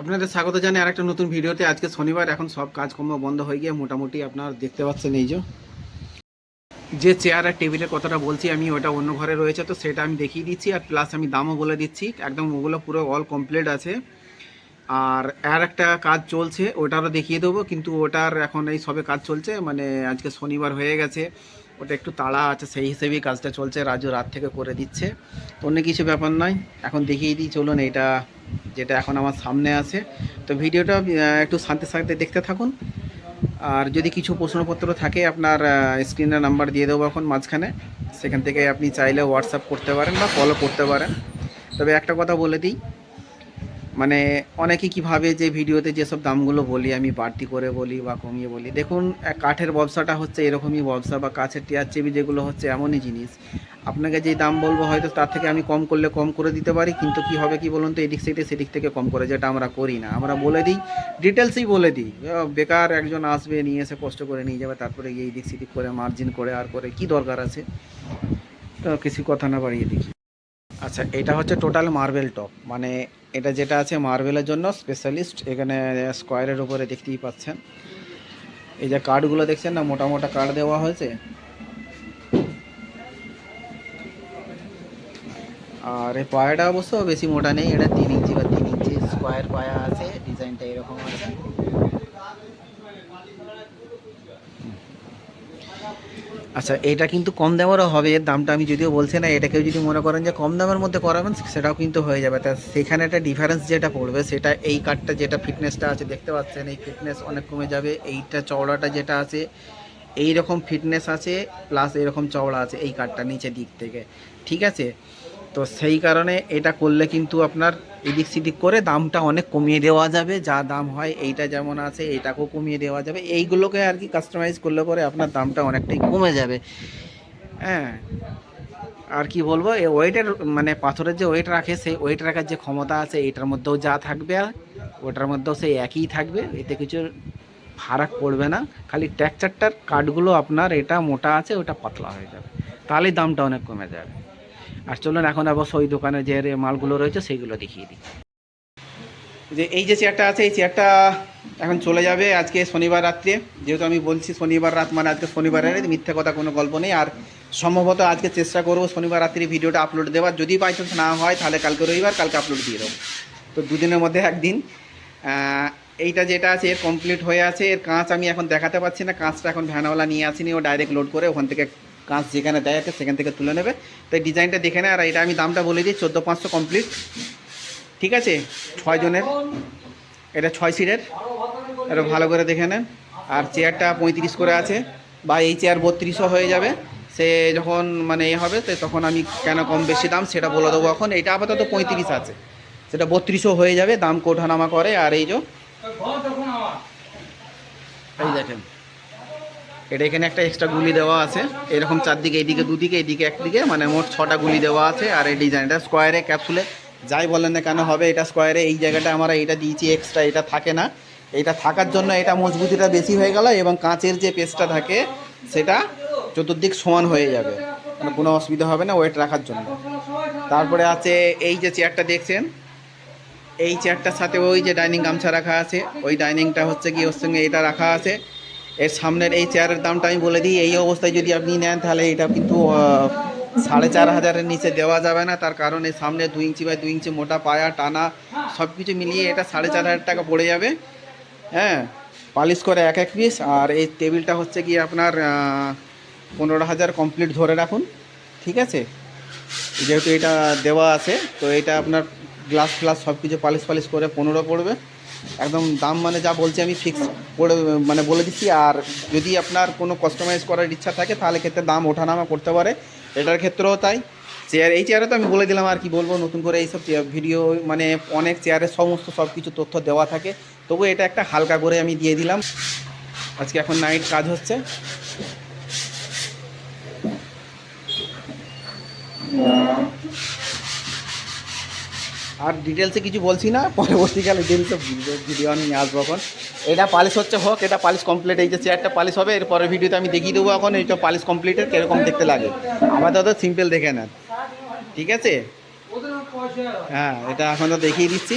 আপনাদের স্বাগত জানাই আরেকটা নতুন ভিডিওতে। আজকে শনিবার, এখন সব কাজকর্ম বন্ধ হয়ে গিয়ে মোটামুটি আপনারা দেখতে পাচ্ছেন এই যে চেয়ার আর টেবিলের কথাটা বলছি আমি, ওটা অন্য ঘরে রয়েছে, তো সেটা আমি দেখিয়ে দিচ্ছি আর প্লাস আমি দামও বলে দিচ্ছি। একদম ওগুলো পুরো অল কমপ্লিট আছে। আর একটা কাজ চলছে, ওটারও দেখিয়ে দেবো, কিন্তু ওটার এখন এই সবে কাজ চলছে, মানে আজকে শনিবার হয়ে গেছে, ওটা একটু তাড়া আছে, সেই হিসেবেই কাজটা চলছে। রাজু রাত থেকে করে দিচ্ছে, তো অন্য কিছু ব্যাপার নয়। এখন দেখিয়ে দিই, চলুন। এটা যেটা এখন আমার সামনে আছে, তো ভিডিওটা একটু শান্তি শান্তি দেখতে থাকুন। আর যদি কিছু প্রশ্নপত্র থাকে, আপনার স্ক্রিনে নাম্বার দিয়ে দেবো এখন মাঝখানে, সেখান থেকে আপনি চাইলে হোয়াটসঅ্যাপ করতে পারেন বা কলও করতে পারেন। তবে একটা কথা বলে দিই, মানে অনেকে কী ভাবে যে ভিডিওতে যেসব দামগুলো বলি আমি বাড়তি করে বলি বা কমিয়ে বলি। দেখুন, কাঠের ব্যবসাটা হচ্ছে এরকমই ব্যবসা, বা কাছের টিয়ার চেবি যেগুলো হচ্ছে এমনই জিনিস। আপনাকে যেই দাম বলবো হয়তো তার থেকে আমি কম করলে কম করে দিতে পারি, কিন্তু কি হবে কি বলুন তো, এদিক সেদিক সেদিক থেকে কম করে, যেটা আমরা করি না। আমরা বলে দিই, ডিটেলসেই বলে দিই। বেকার একজন আসবে, নিয়ে এসে কষ্ট করে নিয়ে যাবে, তারপরে গিয়ে এদিক সেদিক করে মার্জিন করে আর করে কি দরকার আছে। তো কিছু কথা না বাড়িয়ে দেখি। আচ্ছা, এটা হচ্ছে টোটাল মার্বেল টপ, মানে এটা যেটা আছে মার্বেলের জন্য স্পেশালিস্ট। এখানে স্কোয়ারের উপরে দেখতেই পাচ্ছেন, এই যে কার্ডগুলো দেখছেন না, মোটা মোটা কার্ড দেওয়া হয়েছে। আর এই পায়াটা অবশ্য বেশি মোটা নেই, এটা 3 ইঞ্চি বা 3 ইঞ্চি স্কোয়ার পায়া আছে, ডিজাইনটা এরকম আছে। আচ্ছা, এটা কিন্তু কম দামেরও হবে, এর দামটা আমি যদিও বলছি না। এটা কেউ যদি মনে করেন যে কম দামের মধ্যে করাবেন, সেটাও কিন্তু হয়ে যাবে। তা সেখানে একটা ডিফারেন্স যেটা পড়বে, সেটা এই কাঠটা যেটা ফিটনেসটা আছে দেখতে পাচ্ছেন, এই ফিটনেস অনেক কমে যাবে। এইটা চওড়াটা যেটা আছে এই রকম ফিটনেস আছে, প্লাস এরকম চওড়া আছে এই কাঠটা নিচের দিক থেকে, ঠিক আছে। তো সেই কারণে এটা করলে কিন্তু আপনার এদিক সেদিক করে দামটা অনেক কমিয়ে দেওয়া যাবে। যা দাম হয় এইটা যেমন আছে এইটাকেও কমিয়ে দেওয়া যাবে, এইগুলোকে আর কি কাস্টমাইজ করলে পরে আপনার দামটা অনেকটাই কমে যাবে। হ্যাঁ, আর কি বলবো, এই ওয়েটের মানে পাথরের যে ওয়েট রাখে, সেই ওয়েট রাখার যে ক্ষমতা আছে এইটার মধ্যেও যা থাকবে, আর ওটার মধ্যেও সেই একই থাকবে, এতে কিছু ফারাক পড়বে না। খালি টেক্সচারটার কাঠগুলো আপনার এটা মোটা আছে, ওটা পাতলা হয়ে যাবে, তাহলেই দামটা অনেক কমে যাবে। আর চলুন এখন অবশ্য ওই দোকানে যে মালগুলো রয়েছে সেইগুলো দেখিয়ে দিই। যে এই যে চেয়ারটা আছে, এই চেয়ারটা এখন চলে যাবে আজকে শনিবার রাত্রে। যেহেতু আমি বলছি শনিবার রাত, মানে আজকে শনিবারের, মিথ্যে কথা কোনো গল্প নেই। আর সম্ভবত আজকে চেষ্টা করবো শনিবার রাত্রি ভিডিওটা আপলোড দেওয়ার। যদি বাই চান্স না হয় তাহলে কালকে রবিবার, কালকে আপলোড দিয়ে দেবো। তো দুদিনের মধ্যে একদিন। এইটা যেটা আছে এর কমপ্লিট হয়ে আছে। এর কাঁচ আমি এখন দেখাতে পাচ্ছি না, কাঁচটা এখন ভ্যানওয়ালা নিয়ে আসিনি, ও ডাইরেক্ট লোড করে ওখান থেকে কাঁচ যেখানে দেয় আছে সেখান থেকে তুলে নেবে। তো এই ডিজাইনটা দেখে নেয়। আর এটা আমি দামটা বলে দিই, 14,500 কমপ্লিট, ঠিক আছে। 6 জনের, এটা 6 সিটের, এটা ভালো করে দেখে নেন। আর চেয়ারটা 35 করে আছে, বা এই চেয়ার 3200 হয়ে যাবে। সে যখন মানে এ হবে, তো তখন আমি কেন কম বেশি দাম সেটা বলে দেবো। এখন এটা আপাতত 35 আছে, সেটা 3200 হয়ে যাবে, দাম কোঠানামা করে। আর এই এই দেখেন, এটা এখানে একটা এক্সট্রা গুলি দেওয়া আছে, এরকম চারদিকে, এইদিকে দুদিকে, এইদিকে একদিকে, মানে মোট 6টা গুলি দেওয়া আছে। আর এই ডিজাইনটা স্কোয়ারে ক্যাপসুলে যাই বলেন না কেন হবে, এটা স্কোয়ারে এই জায়গাটা আমরা এটা দিয়েছি এক্সট্রা, এটা থাকে না। এটা থাকার জন্য এটা মজবুতিটা বেশি হয়ে গেল, এবং কাঁচের যে পেস্টটা থাকে সেটা চতুর্দিক সমান হয়ে যাবে, মানে কোনো অসুবিধা হবে না ওয়েট রাখার জন্য। তারপরে আছে এই যে চেয়ারটা দেখছেন, এই চেয়ারটার সাথে ওই যে ডাইনিং গামছা রাখা আছে, ওই ডাইনিংটা হচ্ছে কি ওর সঙ্গে এটা রাখা আছে। এর সামনের এই চেয়ারের দামটা আমি বলে দিই, এই অবস্থায় যদি আপনি নেন তাহলে এটা কিন্তু 4,500-এর নিচে দেওয়া যাবে না। তার কারণ এই সামনে 2 ইঞ্চি বাই 2 ইঞ্চি মোটা পায়া টানা, সব কিছু মিলিয়ে এটা 4,500 টাকা পড়ে যাবে। হ্যাঁ, পালিশ করে এক এক পিস। আর এই টেবিলটা হচ্ছে কি আপনার 15,000 কমপ্লিট ধরে রাখুন, ঠিক আছে। যেহেতু এটা দেওয়া আছে, তো এটা আপনার গ্লাস ফ্লাস সব কিছু পালিশ পালিশ করে 15 পড়বে একদম। দাম মানে যা বলছি আমি ফিক্স করে মানে বলে দিচ্ছি। আর যদি আপনার কোনো কাস্টমাইজ করার ইচ্ছা থাকে তাহলে ক্ষেত্রে দাম ওঠানামা করতে পারে, এটার ক্ষেত্রেও তাই। চেয়ার, এই চেয়ারে তো আমি বলে দিলাম, আর কি বলবো নতুন করে। এইসব ভিডিও মানে অনেক চেয়ারের সমস্ত সব কিছু তথ্য দেওয়া থাকে, তবু এটা একটা হালকা করে আমি দিয়ে দিলাম। আজকে এখন নাইট কাজ হচ্ছে। আর ডিটেলসে কিছু বলছি না, পরবর্তীকালে ডিটেলসে ভিডিও নিয়ে আসবো। এখন এটা পালিশ হচ্ছে, হোক, এটা পালিশ কমপ্লিট। এই যে চেয়ারটা পালিশ হবে, এর পরের ভিডিওতে আমি দেখিয়ে দেবো এখন এইটা পালিশ কমপ্লিটের কীরকম দেখতে লাগে। আমাদের তো সিম্পল দেখে নেন, ঠিক আছে। হ্যাঁ, এটা এখন তো দেখিয়ে দিচ্ছি।